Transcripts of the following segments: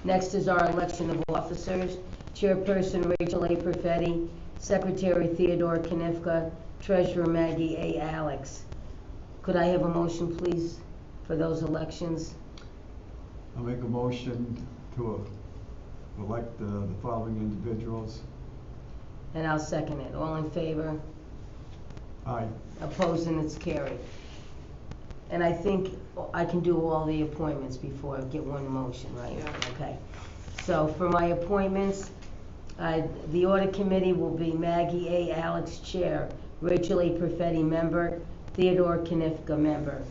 Next is our election of officers. Chairperson Rachel A. Perfetti, Secretary Theodore Knifka, Treasurer Maggie A. Alex. Could I have a motion, please, for those elections? I'll make a motion to elect the following individuals. And I'll second it. All in favor? Aye. Opposed, and it's carried. And I think I can do all the appointments before I get one motion, right? Yeah. Okay. So for my appointments, the audit committee will be Maggie A. Alex, Chair, Rachel A. Perfetti, Member, Theodore Knifka, Member.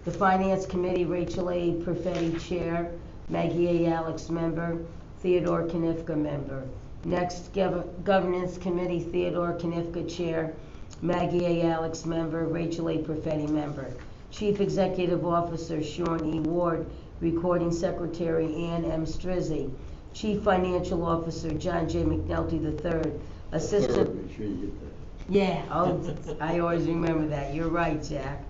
The Finance Committee, Rachel A. Perfetti, Chair, Maggie A. Alex, Member, Theodore Knifka, Member. Next, Governance Committee, Theodore Knifka, Chair, Maggie A. Alex, Member, Rachel A. Perfetti, Member. Chief Executive Officer, Sean E. Ward. Recording Secretary, Ann M. Strizzi. Chief Financial Officer, John J. McNulty III. Assistant. Make sure you get that. Yeah, I always remember that. You're right, Jack.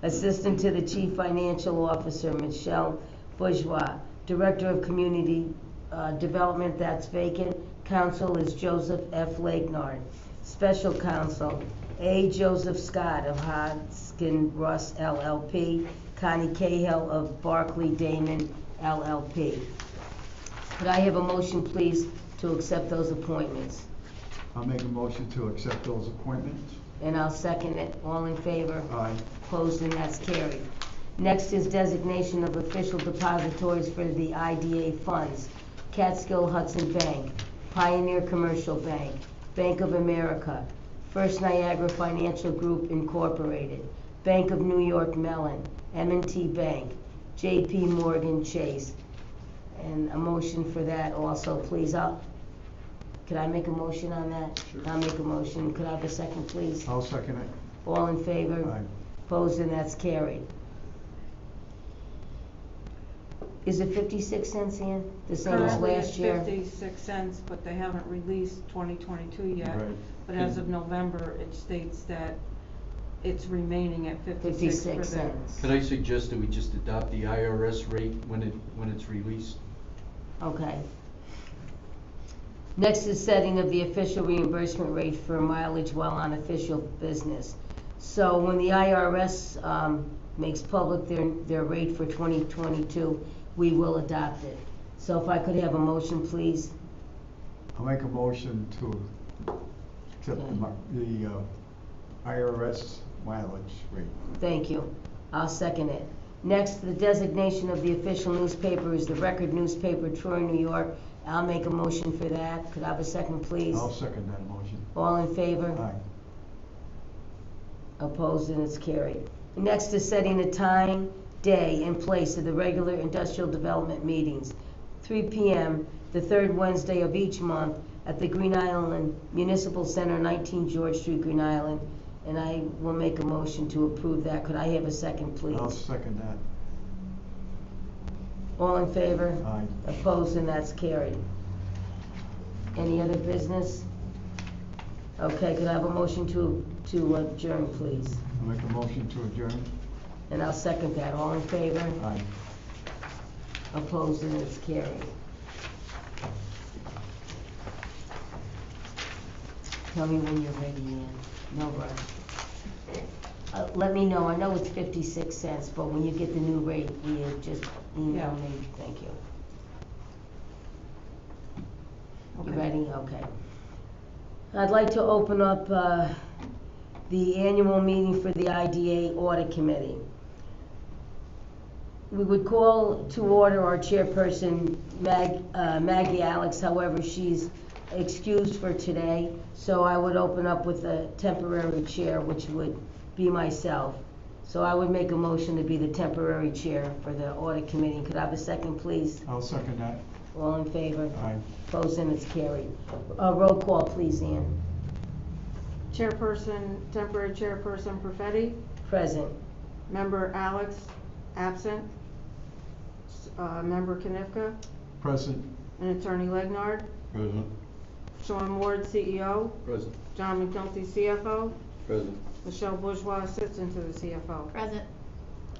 Assistant to the Chief Financial Officer, Michelle Bourgeois. Director of Community Development, that's vacant. Counsel is Joseph F. Lakenard. Special Counsel, A. Joseph Scott of Hodgkin Russ LLP. Connie Cahill of Barclay Damon LLP. Could I have a motion, please, to accept those appointments? I'll make a motion to accept those appointments. And I'll second it. All in favor? Aye. Opposed, and that's carried. Next is designation of official depositories for the IDA funds. Catskill Hudson Bank, Pioneer Commercial Bank, Bank of America, First Niagara Financial Group Incorporated, Bank of New York Mellon, M&T Bank, J.P. Morgan Chase. And a motion for that also, please. Could I make a motion on that? Sure. I'll make a motion. Could I have a second, please? I'll second it. All in favor? Aye. Opposed, and that's carried. Is it 56 cents, Ann? The same as Currently last it's year? 56 cents, but they haven't released 2022 yet. Right. But as of November, it states that it's remaining at 56 for 56 the. cents. Can I suggest that we just adopt the IRS rate when it's released? Okay. Next is setting of the official reimbursement rate for mileage while on official business. So when the IRS makes public their rate for 2022, we will adopt it. So if I could have a motion, please. I'll make a motion to accept the IRS mileage rate. Thank you. I'll second it. Next, the designation of the official newspaper is the Record newspaper, Troy, New York. I'll make a motion for that. Could I have a second, please? I'll second that motion. All in favor? Aye. Opposed, and it's carried. Next is setting the time, day, and place of the regular industrial development meetings. 3 p.m. the third Wednesday of each month at the Green Island Municipal Center, 19 George Street, Green Island. And I will make a motion to approve that. Could I have a second, please? I'll second that. All in favor? Aye. Opposed, and that's carried. Any other business? Okay, could I have a motion to adjourn, please? I'll make a motion to adjourn. And I'll second that. All in favor? Aye. Opposed, and it's carried. Tell me when you're ready, Ann. No rush. Let me know. I know it's 56 cents, but when you get the new rate, will you just email me? Thank you. You Okay. ready? Okay. I'd like to open up the annual meeting for the IDA Audit Committee. We would call to order our chairperson, Maggie Alex. However, she's excused for today, so I would open up with a temporary chair, which would be myself. So I would make a motion to be the temporary chair for the Audit Committee. Could I have a second, please? I'll second that. All in favor? Aye. Opposed, and it's carried. Roll call, please, Ann. Chairperson, temporary chairperson Perfetti, Present. member Alex, absent. Member Knifka, Present. and attorney Legnard. Present. Sean Ward, CEO. Present. John McNulty, CFO. Present. Michelle Bourgeois, assistant to the CFO. Present.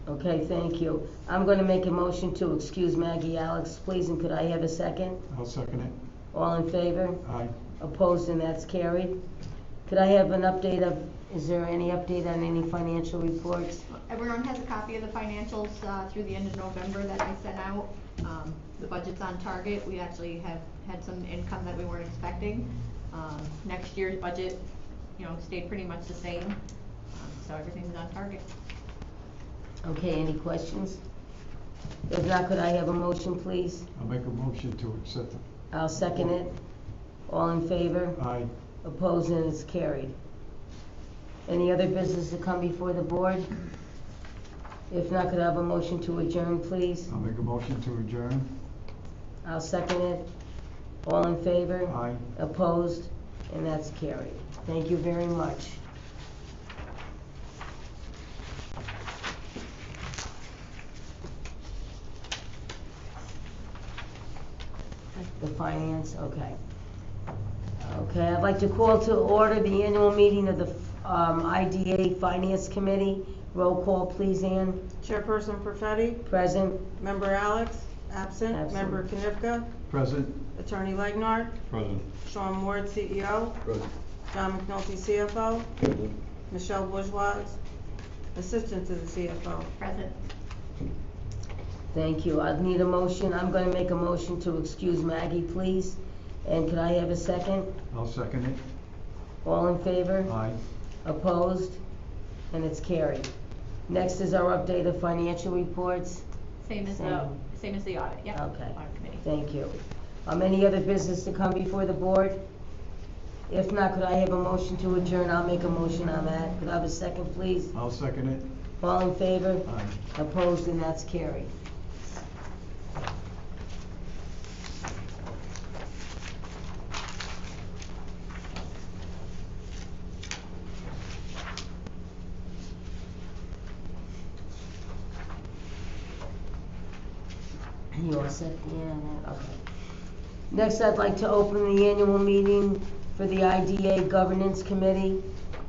Okay, thank you. I'm gonna make a motion to excuse Maggie Alex, please, and could I have a second? I'll second it. All in favor? Aye. Opposed, and that's carried. Could I have an update of, is there any update on any financial reports? Everyone has a copy of the financials through the end of November that I sent out. The budget's on target. We actually have had some income that we weren't expecting. Next year's budget, stayed pretty much the same. So everything's on target. Okay, any questions? If not, could I have a motion, please? I'll make a motion to accept it. I'll second it. All in favor? Aye. Opposed, and it's carried. Any other business to come before the board? If not, could I have a motion to adjourn, please? I'll make a motion to adjourn. I'll second it. All in favor? Aye. Opposed, and that's carried. Thank you very much. The finance, okay. Okay, I'd like to call to order the annual meeting of the IDA Finance Committee. Roll call, please, Ann. Chairperson Perfetti, Present. Member Alex, absent. Absent. Member Knifka, Present. Attorney Legnard, Present. Sean Ward, CEO, Present. John McNulty, CFO, Michelle Bourgeois, Assistant to the CFO. Present. Thank you. I'd need a motion. I'm going to make a motion to excuse Maggie, please. And could I have a second? I'll second it. All in favor? Aye. Opposed? And it's carried. Next is our update of financial reports. Same as the audit, yeah. Okay. Audit committee. Thank you. Any other business to come before the board? If not, could I have a motion to adjourn? I'll make a motion on that. Could I have a second, please? I'll second it. All in favor? Aye. Opposed, and that's carried. You all set? Yeah, okay. Next, I'd like to open the annual meeting for the IDA Governance Committee.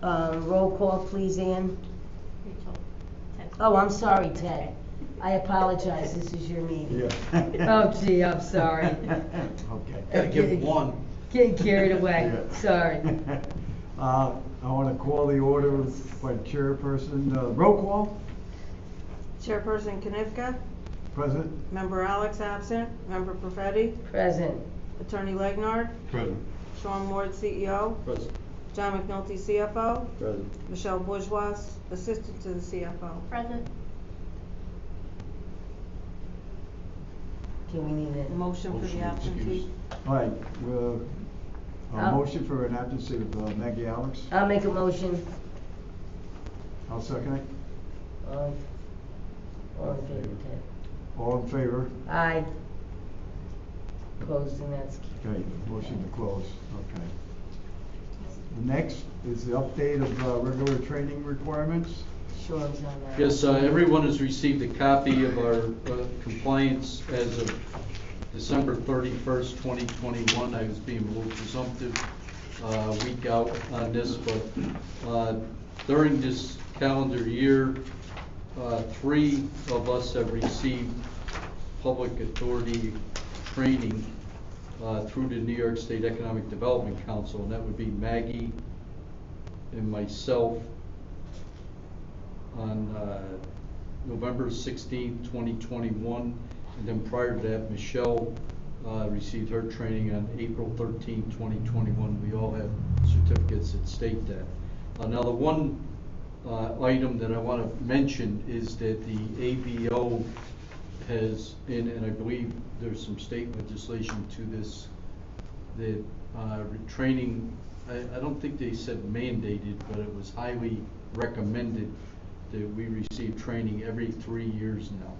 Roll call, please, Ann. Rachel, Ted. Oh, I'm sorry, Ted. I apologize, this is your meeting. Yeah. Oh, gee, I'm sorry. Okay. Gotta give one. Getting carried away, Yeah. sorry. I want to call the order by chairperson. Roll call. Chairperson Knifka, Present. Member Alex, absent. Member Perfetti, Present. Attorney Legnard, Present. Sean Ward, CEO, Present. John McNulty, CFO, Present. Michelle Bourgeois, Assistant to the CFO. Present. Okay, we need it. Motion for the absentee. All right, a I'll- motion for an absentee of Maggie Alex. I'll make a motion. I'll second it. All in favor, Ted? All in favor? Aye. Closed, and that's, Okay, motion to close, okay. The next is the update of regular training requirements. Sean's on that. Yes, everyone has received a copy of our compliance as of December 31st, 2021. I was being a little presumptive a week out on this, but during this calendar year, 3 of us have received public authority training through the New York State Economic Development Council, and that would be Maggie and myself on November 16, 2021, and then prior to that, Michelle received her training on April 13, 2021. We all have certificates that state that. Now, the one item that I want to mention is that the ABO has, and I believe there's some state legislation to this, that training, I don't think they said mandated, but it was highly recommended that we receive training every 3 years now.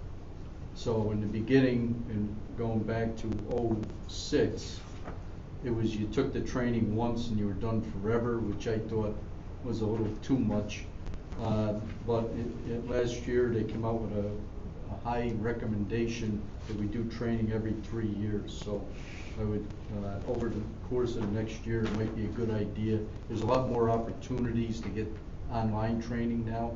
So in the beginning, and going back to 06, it was you took the training once and you were done forever, which I thought was a little too much. But last year they came out with a high recommendation that we do training every 3 years. So I would, over the course of the next year, it might be a good idea. There's a lot more opportunities to get online training now,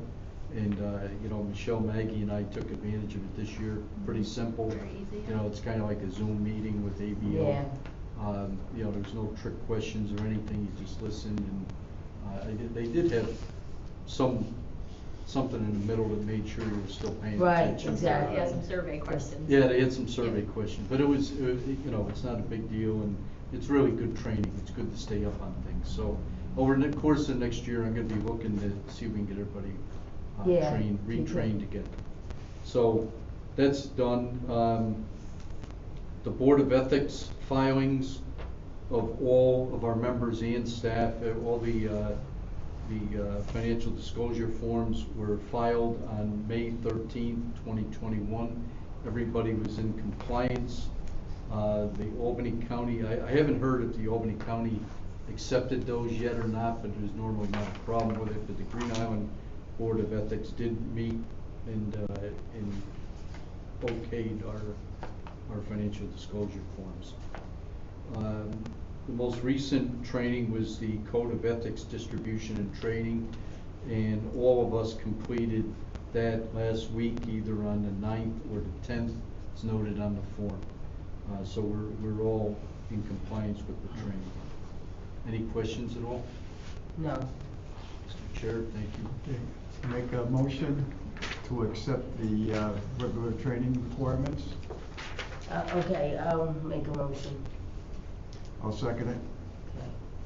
And, you know, Michelle, Maggie, and I took advantage of it this year. Pretty simple. Very easy, You know, it's kind of like a Zoom meeting with ABO. Yeah. You know, there's no trick questions or anything. You just listen. And they did have something in the middle that made sure you were still paying Right, attention. exactly. Yeah, some survey questions. Yeah, they had some survey Yep. questions, but it was, you know, it's not a big deal, and it's really good training. It's good to stay up on things. So over the course of next year, I'm gonna be looking to see if we can get everybody Yeah, retrained again. So that's done. The Board of Ethics filings of all of our members and staff, all the financial disclosure forms were filed on May 13th, 2021. Everybody was in compliance. The Albany County, I haven't heard if the Albany County accepted those yet or not, but there's normally not a problem with it. But the Green Island Board of Ethics did meet and okayed our financial disclosure forms. The most recent training was the Code of Ethics Distribution and Training, and all of us completed that last week, either on the 9th or the 10th. It's noted on the form. So we're all in compliance with the training. Any questions at all? No. Mr. Chair, thank you. Okay. Make a motion to accept the regular training requirements. Okay, I'll make a motion. I'll second it.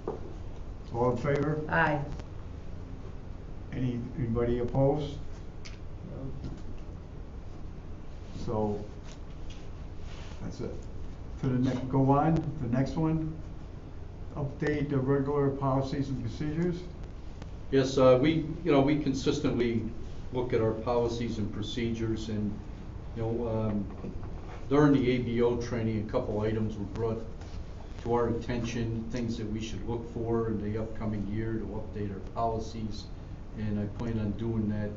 Okay. All in favor? Aye. Anybody opposed? No. So, that's it. To the next, go on, the next one. Update the regular policies and procedures. Yes, we consistently look at our policies and procedures, and, you know, during the ABO training, a couple items were brought to our attention, things that we should look for in the upcoming year to update our policies, and I plan on doing that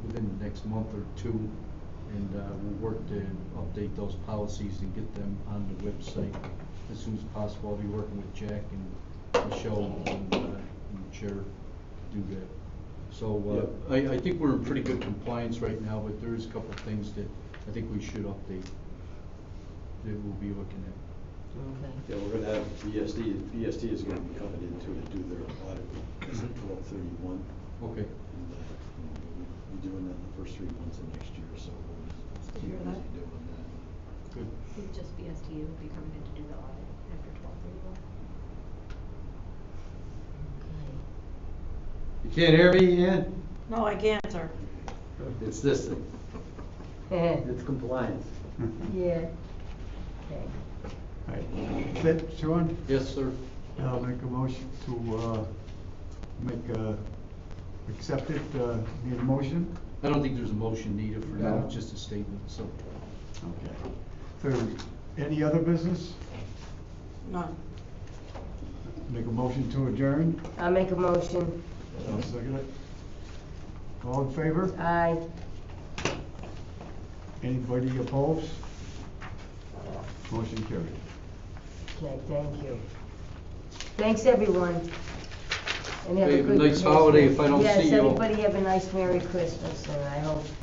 within the next month or two, and we'll work to update those policies and get them on the website as soon as possible. I'll be working with Jack and Michelle and the chair to do that. So I think we're in pretty good compliance right now, but there is a couple of things that I think we should update that we'll be looking at. Okay. Yeah, we're gonna have BSD is gonna be coming in to do their audit as of 12/31. Okay. And, we'll be doing that the first 3 months of next year, so we'll Did keep you hear that? busy doing that. Good. It's just BSD will be coming in to do the audit after 12/31. You can't hear me, Ian? No, I can't, sir. It's this thing. Okay. It's compliance. Yeah. Okay. All right. That's it, Sean? Yes, sir. I'll make a motion to accept it. Need a motion? I don't think there's a motion needed for now, No. it's just a statement, so. Okay. Third, any other business? None. Make a motion to adjourn? I'll make a motion. I'll second it. All in favor? Aye. Anybody opposed? Motion carried. Okay, thank you. Thanks, everyone. And have Hey, a have a good nice holiday if I don't see Yes, you. everybody have a nice Merry Christmas, and I hope